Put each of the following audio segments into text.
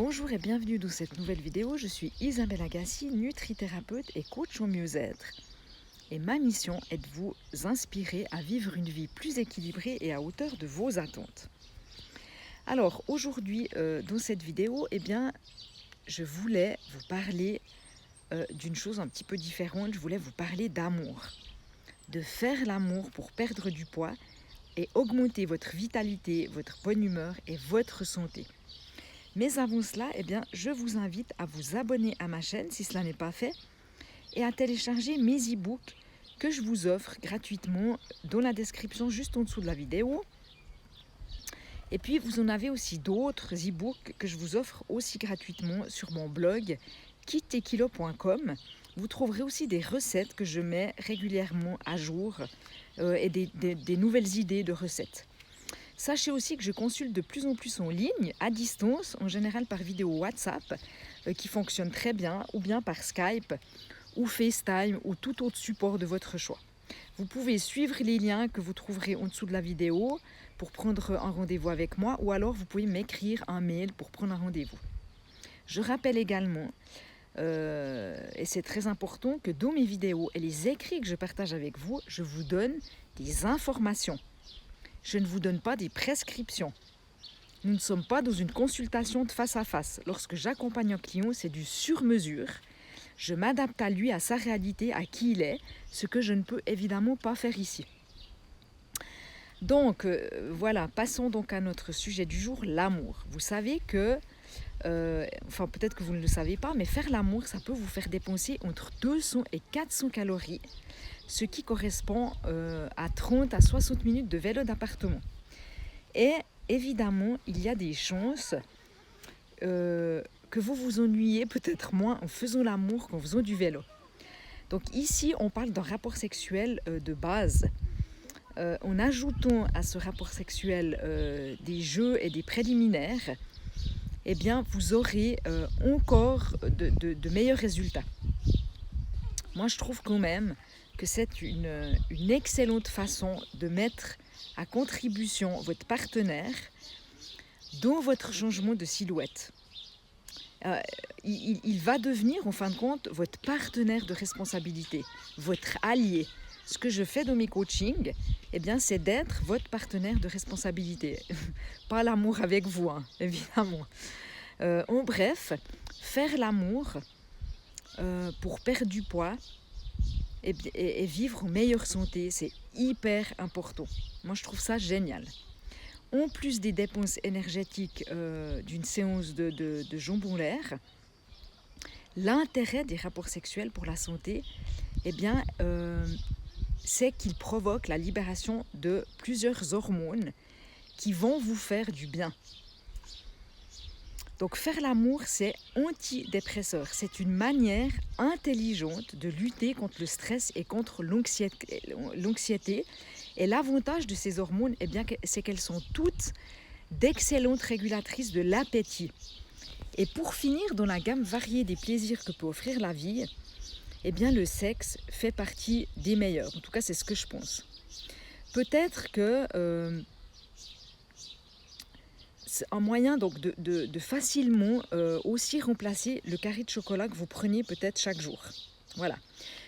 Bonjour et bienvenue dans cette nouvelle vidéo. Je suis Isabelle Agassi, nutrithérapeute et coach en mieux-être. Et ma mission est de vous inspirer à vivre une vie plus équilibrée et à hauteur de vos attentes. Alors aujourd'hui, dans cette vidéo, je voulais vous parler d'une chose un petit peu différente. Je voulais vous parler d'amour. De faire l'amour pour perdre du poids et augmenter votre vitalité, votre bonne humeur et votre santé. Mais avant cela, je vous invite à vous abonner à ma chaîne si cela n'est pas fait et à télécharger mes e-books que je vous offre gratuitement dans la description juste en dessous de la vidéo. Et puis vous en avez aussi d'autres e-books que je vous offre aussi gratuitement sur mon blog kittekilo.com. Vous trouverez aussi des recettes que je mets régulièrement à jour et des nouvelles idées de recettes. Sachez aussi que je consulte de plus en plus en ligne, à distance, en général par vidéo WhatsApp, qui fonctionne très bien, ou bien par Skype, ou FaceTime, ou tout autre support de votre choix. Vous pouvez suivre les liens que vous trouverez en dessous de la vidéo pour prendre un rendez-vous avec moi, ou alors vous pouvez m'écrire un mail pour prendre un rendez-vous. Je rappelle également, et c'est très important, que dans mes vidéos et les écrits que je partage avec vous, je vous donne des informations. Je ne vous donne pas des prescriptions. Nous ne sommes pas dans une consultation de face à face. Lorsque j'accompagne un client, c'est du sur-mesure. Je m'adapte à lui, à sa réalité, à qui il est, ce que je ne peux évidemment pas faire ici. Donc, voilà, passons donc à notre sujet du jour, l'amour. Vous savez que, peut-être que vous ne le savez pas, mais faire l'amour, ça peut vous faire dépenser entre 200 et 400 calories, ce qui correspond à 30 à 60 minutes de vélo d'appartement. Et évidemment, il y a des chances que vous vous ennuyez peut-être moins en faisant l'amour qu'en faisant du vélo. Donc ici, on parle d'un rapport sexuel de base. En ajoutant à ce rapport sexuel des jeux et des préliminaires, vous aurez encore de meilleurs résultats. Moi, je trouve quand même que c'est une excellente façon de mettre à contribution votre partenaire dans votre changement de silhouette. Il va devenir, en fin de compte, votre partenaire de responsabilité, votre allié. Ce que je fais dans mes coachings, c'est d'être votre partenaire de responsabilité. Pas l'amour avec vous, hein, évidemment. En bref, faire l'amour pour perdre du poids et vivre en meilleure santé, c'est hyper important. Moi, je trouve ça génial. En plus des dépenses énergétiques d'une séance de jambon l'air, l'intérêt des rapports sexuels pour la santé, c'est qu'ils provoquent la libération de plusieurs hormones qui vont vous faire du bien. Donc faire l'amour, c'est antidépresseur. C'est une manière intelligente de lutter contre le stress et contre l'anxiété. Et l'avantage de ces hormones, c'est qu'elles sont toutes d'excellentes régulatrices de l'appétit. Et pour finir, dans la gamme variée des plaisirs que peut offrir la vie, le sexe fait partie des meilleurs. En tout cas, c'est ce que je pense. Peut-être que c'est un moyen donc de facilement aussi remplacer le carré de chocolat que vous prenez peut-être chaque jour. Voilà.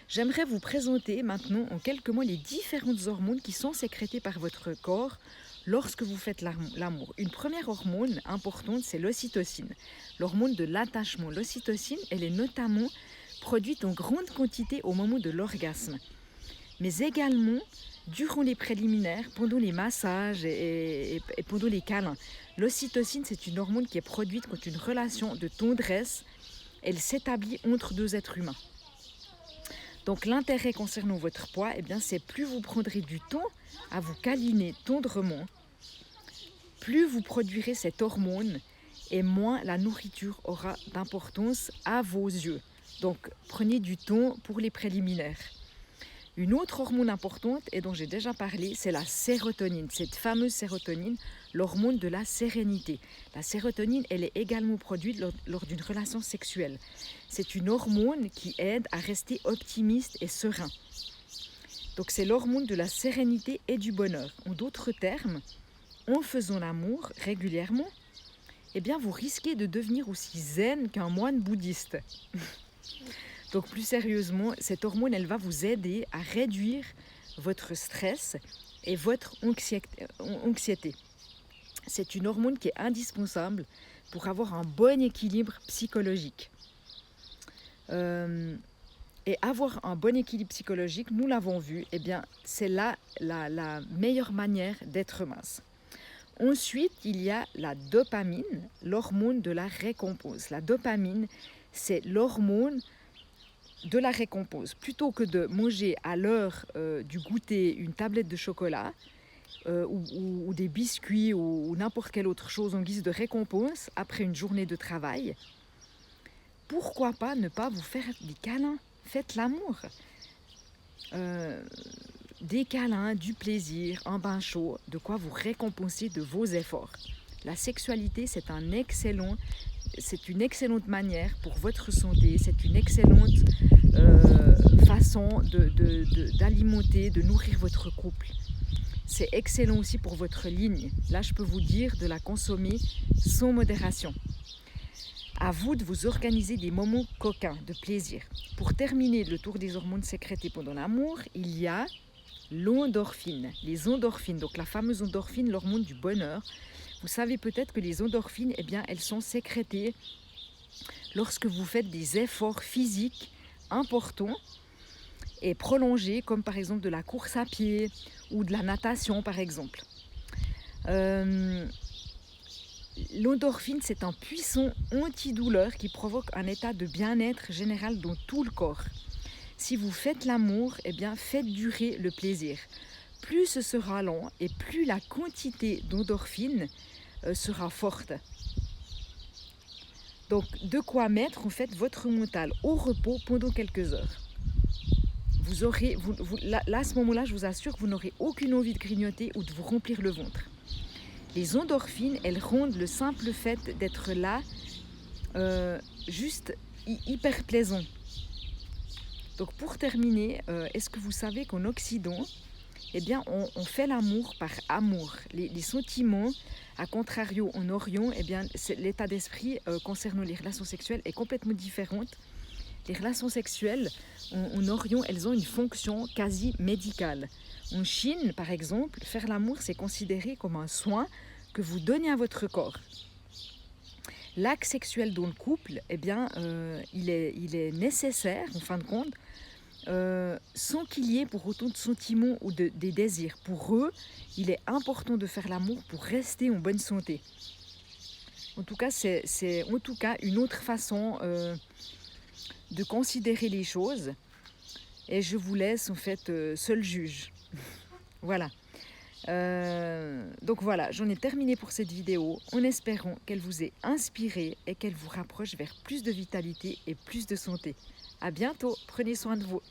J'aimerais vous présenter maintenant en quelques mots les différentes hormones qui sont sécrétées par votre corps lorsque vous faites l'amour. Une première hormone importante, c'est l'ocytocine, l'hormone de l'attachement. L'ocytocine, elle est notamment produite en grande quantité au moment de l'orgasme, mais également durant les préliminaires, pendant les massages et pendant les câlins. L'ocytocine, c'est une hormone qui est produite quand une relation de tendresse, elle s'établit entre deux êtres humains. Donc l'intérêt concernant votre poids, c'est plus vous prendrez du temps à vous câliner tendrement, plus vous produirez cette hormone et moins la nourriture aura d'importance à vos yeux. Donc prenez du temps pour les préliminaires. Une autre hormone importante, et dont j'ai déjà parlé, c'est la sérotonine. Cette fameuse sérotonine, l'hormone de la sérénité. La sérotonine, elle est également produite lors d'une relation sexuelle. C'est une hormone qui aide à rester optimiste et serein. Donc c'est l'hormone de la sérénité et du bonheur. En d'autres termes, en faisant l'amour régulièrement, eh bien vous risquez de devenir aussi zen qu'un moine bouddhiste. Donc plus sérieusement, cette hormone, elle va vous aider à réduire votre stress et votre anxiété. C'est une hormone qui est indispensable pour avoir un bon équilibre psychologique. Et avoir un bon équilibre psychologique, nous l'avons vu, eh bien, c'est là la meilleure manière d'être mince. Ensuite, il y a la dopamine, l'hormone de la récompense. La dopamine, c'est l'hormone de la récompense. Plutôt que de manger à l'heure du goûter une tablette de chocolat ou des biscuits ou n'importe quelle autre chose en guise de récompense après une journée de travail, pourquoi pas ne pas vous faire des câlins? Faites l'amour. Des câlins, du plaisir, un bain chaud, de quoi vous récompenser de vos efforts. La sexualité, c'est une excellente manière pour votre santé, c'est une excellente façon d'alimenter, de nourrir votre couple. C'est excellent aussi pour votre ligne. Là, je peux vous dire de la consommer sans modération. À vous de vous organiser des moments coquins, de plaisir. Pour terminer le tour des hormones sécrétées pendant l'amour, il y a l'endorphine. Les endorphines, donc la fameuse endorphine, l'hormone du bonheur. Vous savez peut-être que les endorphines, eh bien, elles sont sécrétées lorsque vous faites des efforts physiques importants et prolongés, comme par exemple de la course à pied ou de la natation, par exemple. L'endorphine, c'est un puissant antidouleur qui provoque un état de bien-être général dans tout le corps. Si vous faites l'amour, eh bien, faites durer le plaisir. Plus ce sera long et plus la quantité d'endorphine sera forte. Donc, de quoi mettre en fait votre mental au repos pendant quelques heures. Vous aurez, là, à ce moment-là, je vous assure que vous n'aurez aucune envie de grignoter ou de vous remplir le ventre. Les endorphines, elles rendent le simple fait d'être là juste hyper plaisant. Donc pour terminer, est-ce que vous savez qu'en Occident, eh bien, on fait l'amour par amour. Les sentiments, à contrario en Orient, eh bien, l'état d'esprit concernant les relations sexuelles est complètement différent. Les relations sexuelles en Orient, elles ont une fonction quasi médicale. En Chine, par exemple, faire l'amour, c'est considéré comme un soin que vous donnez à votre corps. L'acte sexuel dans le couple, eh bien, il est nécessaire, en fin de compte, sans qu'il y ait pour autant de sentiments ou des désirs. Pour eux, il est important de faire l'amour pour rester en bonne santé. En tout cas, c'est en tout cas une autre façon de considérer les choses. Et je vous laisse en fait seul juge. Voilà. Donc voilà, j'en ai terminé pour cette vidéo en espérant qu'elle vous ait inspiré et qu'elle vous rapproche vers plus de vitalité et plus de santé. À bientôt, prenez soin de vous.